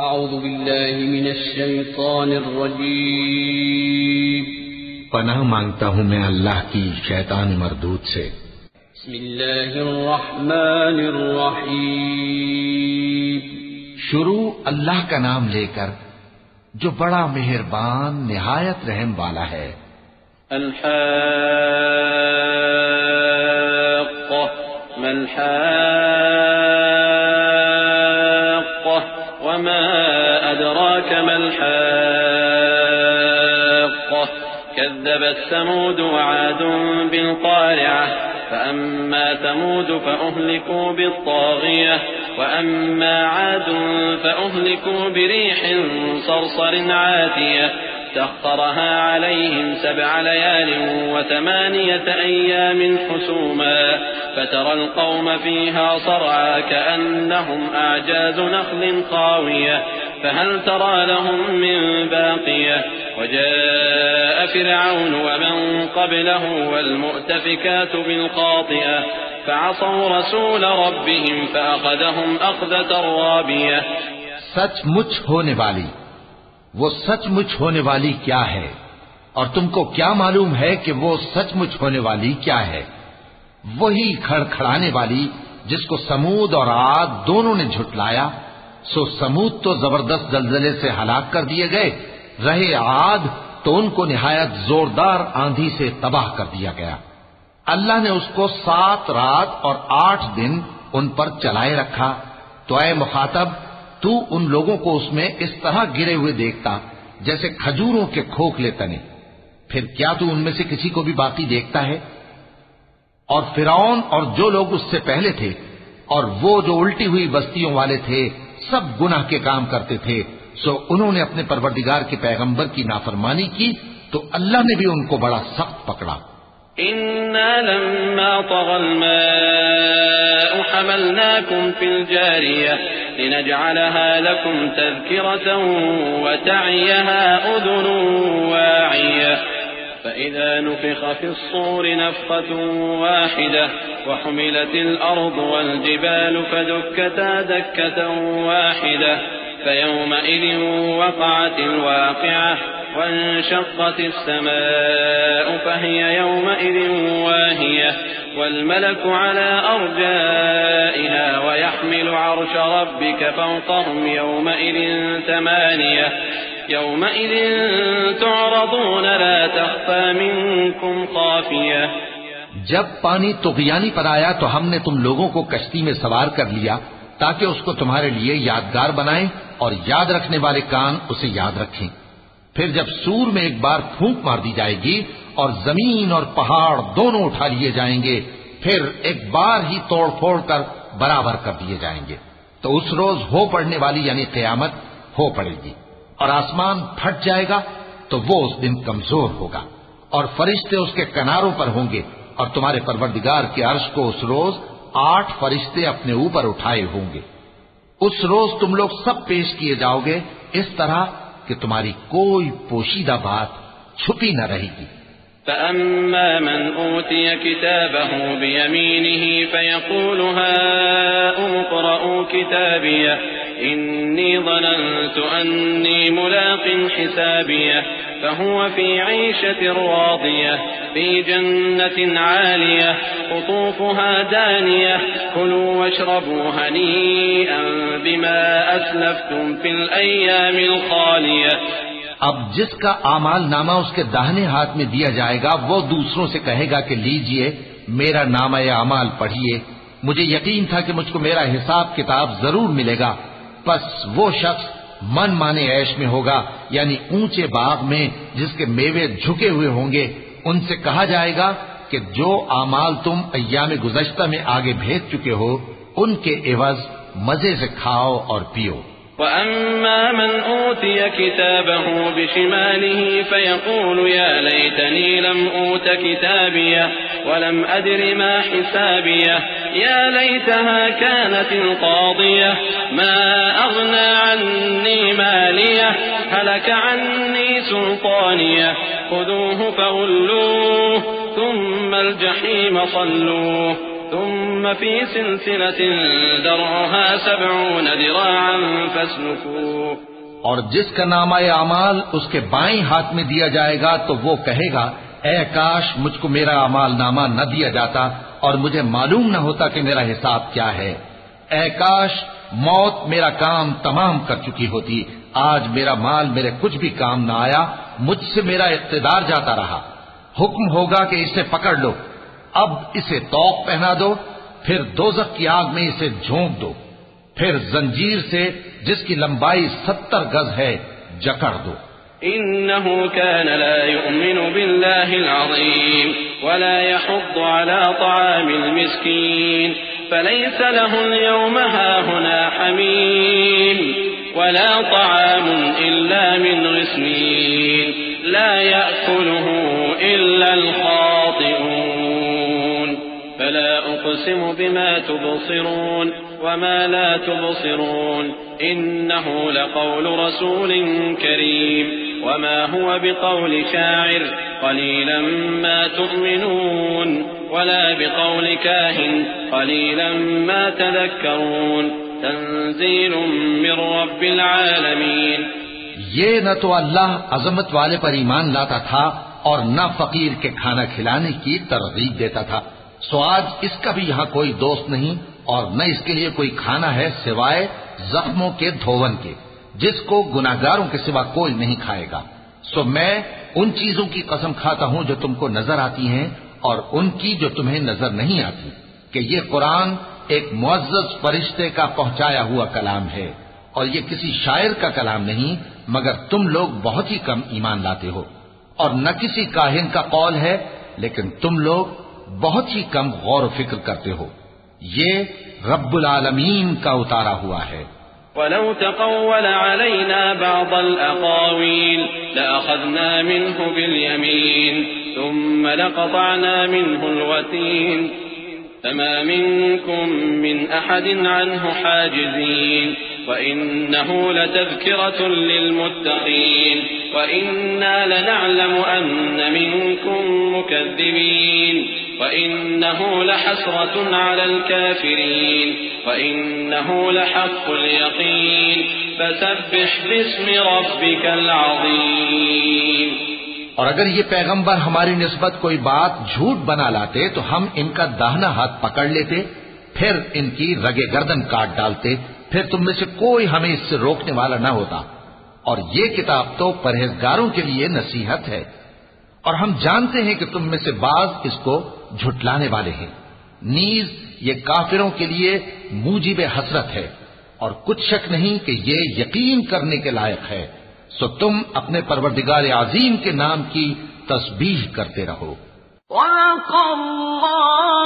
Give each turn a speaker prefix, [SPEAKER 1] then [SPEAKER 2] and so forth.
[SPEAKER 1] اعوذ باللہ من الشیطان الرجیم
[SPEAKER 2] پناہ مانگتا ہوں میں اللہ کی شیطان مردود سے۔
[SPEAKER 1] بسم اللہ الرحمن الرحیم
[SPEAKER 2] شروع اللہ کا نام لے کر جو بڑا مہربان نہایت رحم والا ہے۔
[SPEAKER 1] الحاقہ ما الحاقہ وما ادراک ما الحاقہ كذبت ثمود وعاد بالقارعة فأما ثمود فأهلكوا بالطاغية وأما عاد فأهلكوا بريح صرصر عاتية سخرها عليهم 7 ليال و8 أيام حسوما فترى القوم فيها صرعى كأنهم أعجاز نخل خاوية فهل ترى لهم من باقية وجاء فرعون ومن قبله والمؤتفكات بالخاطئة فعصوا رسول ربهم فأخذهم أخذة رابية۔
[SPEAKER 2] سچ مچ ہونے والی، وہ سچ مچ ہونے والی کیا ہے، اور تم کو کیا معلوم ہے کہ وہ سچ مچ ہونے والی کیا ہے؟ وہی کھڑکھڑانے والی جس کو سمود اور عاد دونوں نے جھٹلایا۔ سو سمود تو زبردست زلزلے سے ہلاک کر دیے گئے، رہے عاد تو ان کو نہایت زوردار آندھی سے تباہ کر دیا گیا۔ اللہ نے اس کو 7 رات اور 8 دن ان پر چلائے رکھا، تو اے مخاطب تو ان لوگوں کو اس میں اس طرح گرے ہوئے دیکھتا جیسے کھجوروں کے کھوکھلے تنے، پھر کیا تو ان میں سے کسی کو بھی باقی دیکھتا ہے؟ اور فرعون اور جو لوگ اس سے پہلے تھے اور وہ جو الٹی ہوئی بستیوں والے تھے سب گناہ کے کام کرتے تھے، سو انہوں نے اپنے پروردگار کے پیغمبر کی نافرمانی کی تو اللہ نے بھی ان کو بڑا سخت پکڑا۔
[SPEAKER 1] إنا لما طغى الماء حملناكم في الجارية لنجعلها لكم تذكرة وتعيها أذن واعية فإذا نفخ في الصور نفخة واحدة وحملت الأرض والجبال فدكتا دكة واحدة فيومئذ وقعت الواقعة وانشقت السماء فهي يومئذ واهية والملك على أرجائها ويحمل عرش ربك فوقهم يومئذ 8 يومئذ تعرضون لا تخفى منكم خافية۔
[SPEAKER 2] جب پانی طغیانی پر آیا تو ہم نے تم لوگوں کو کشتی میں سوار کر لیا تاکہ اس کو تمہارے لیے یادگار بنائیں اور یاد رکھنے والے کان اسے یاد رکھیں۔ پھر جب سور میں ایک بار پھونک مار دی جائے گی اور زمین اور پہاڑ دونوں اٹھا لیے جائیں گے، پھر ایک بار ہی توڑ پھوڑ کر برابر کر دیے جائیں گے، تو اس روز ہو پڑنے والی یعنی قیامت ہو پڑے گی، اور آسمان پھٹ جائے گا تو وہ اس دن کمزور ہوگا، اور فرشتے اس کے کناروں پر ہوں گے، اور تمہارے پروردگار کے عرش کو اس روز 8 فرشتے اپنے اوپر اٹھائے ہوں گے۔ اس روز تم لوگ سب پیش کیے جاؤ گے اس طرح کہ تمہاری کوئی پوشیدہ بات چھپی نہ رہے گی۔
[SPEAKER 1] فأما من أوتي كتابه بيمينه فيقول هاؤم اقرءوا كتابيه إني ظننت أني ملاق حسابيه فهو في عيشة راضية في جنة عالية قطوفها دانية كلوا واشربوا هنيئا بما أسلفتم في الأيام الخالية۔
[SPEAKER 2] اب جس کا اعمال نامہ اس کے داہنے ہاتھ میں دیا جائے گا وہ دوسروں سے کہے گا کہ لیجئے میرا نامہ اعمال پڑھیے، مجھے یقین تھا کہ مجھ کو میرا حساب کتاب ضرور ملے گا۔ پس وہ شخص من مانے عیش میں ہوگا، یعنی اونچے باغ میں جس کے میوے جھکے ہوئے ہوں گے۔ ان سے کہا جائے گا کہ جو اعمال تم ایام گزشتہ میں آگے بھیج چکے ہو ان کے عوض مزے سے کھاؤ اور پیو۔
[SPEAKER 1] وَأَمَّا مَنْ أُوتِيَ كِتَابَهُ بِشِمَالِهِ فَيَقُولُ يَا لَيْتَنِي لَمْ أُوتَ كِتَابِيَهْ وَلَمْ أَدْرِ مَا حِسَابِيَهْ يَا لَيْتَهَا كَانَتِ الْقَاضِيَةَ مَا أَغْنَى عَنِّي مَالِيَهْ هَلَكَ عَنِّي سُلْطَانِيَهْ خُذُوهُ فَغُلُّوهُ ثُمَّ الْجَحِيمَ صَلُّوهُ ثم في سلسلة ذرعها 70 ذراعا فاسلكوه.
[SPEAKER 2] اور جس کا نامہ اعمال اس کے بائیں ہاتھ میں دیا جائے گا تو وہ کہے گا اے کاش مجھ کو میرا اعمال نامہ نہ دیا جاتا اور مجھے معلوم نہ ہوتا کہ میرا حساب کیا ہے. اے کاش موت میرا کام تمام کر چکی ہوتی. آج میرا مال میرے کچھ بھی کام نہ آیا، مجھ سے میرا اقتدار جاتا رہا. حکم ہوگا کہ اسے پکڑ لو، اب اسے طوق پہنا دو، پھر دوزخ کی آگ میں اسے جھونک دو، پھر زنجیر سے جس کی لمبائی 70 گز ہے جکڑ دو.
[SPEAKER 1] إنه كان لا يؤمن بالله العظيم ولا يحض على طعام المسكين فليس له اليوم هاهنا حميم ولا طعام إلا من غسلين لا يأكله إلا الخاطئون. فلا أقسم بما تبصرون وما لا تبصرون إنه لقول رسول كريم وما هو بقول شاعر قليلا ما تؤمنون ولا بقول كاهن قليلا ما تذكرون تنزيل من رب العالمين.
[SPEAKER 2] یہ نہ تو اللہ عظمت والے پر ایمان لاتا تھا اور نہ فقیر کے کھانا کھلانے کی ترغیب دیتا تھا. سو آج اس کا بھی یہاں کوئی دوست نہیں اور نہ اس کے لیے کوئی کھانا ہے سوائے زخموں کے دھون کے، جس کو گناہگاروں کے سوا کوئی نہیں کھائے گا. سو میں ان چیزوں کی قسم کھاتا ہوں جو تم کو نظر آتی ہیں اور ان کی جو تمہیں نظر نہیں آتی کہ یہ قرآن ایک معزز فرشتے کا پہنچایا ہوا کلام ہے اور یہ کسی شاعر کا کلام نہیں، مگر تم لوگ بہت ہی کم ایمان لاتے ہو. اور نہ کسی کاہن کا قول ہے، لیکن تم لوگ بہت ہی کم غور و فکر کرتے ہو. یہ رب العالمین کا اتارا ہوا ہے.
[SPEAKER 1] ولو تقول علينا بعض الأقاويل لأخذنا منه باليمين ثم لقطعنا منه الوتين فما منكم من أحد عنه حاجزين وإنه لتذكرة للمتقين وإنا لنعلم أن منكم مكذبين وإنه لحسرة على الكافرين وإنه لحق اليقين فسبح باسم ربك العظيم.
[SPEAKER 2] اور اگر یہ پیغمبر ہماری نسبت کوئی بات جھوٹ بنا لاتے تو ہم ان کا داہنا ہاتھ پکڑ لیتے، پھر ان کی رگے گردن کاٹ ڈالتے، پھر تم میں سے کوئی ہمیں اس سے روکنے والا نہ ہوتا. اور یہ کتاب تو پرہیزگاروں کے لیے نصیحت ہے، اور ہم جانتے ہیں کہ تم میں سے بعض اس کو جھٹلانے والے ہیں. نیز یہ کافروں کے لیے موجب حسرت ہے، اور کچھ شک نہیں کہ یہ یقین کرنے کے لائق ہے. سو تم اپنے پروردگار عظیم کے نام کی تسبیح کرتے رہو.
[SPEAKER 3] وَلَقَ اللَّهُ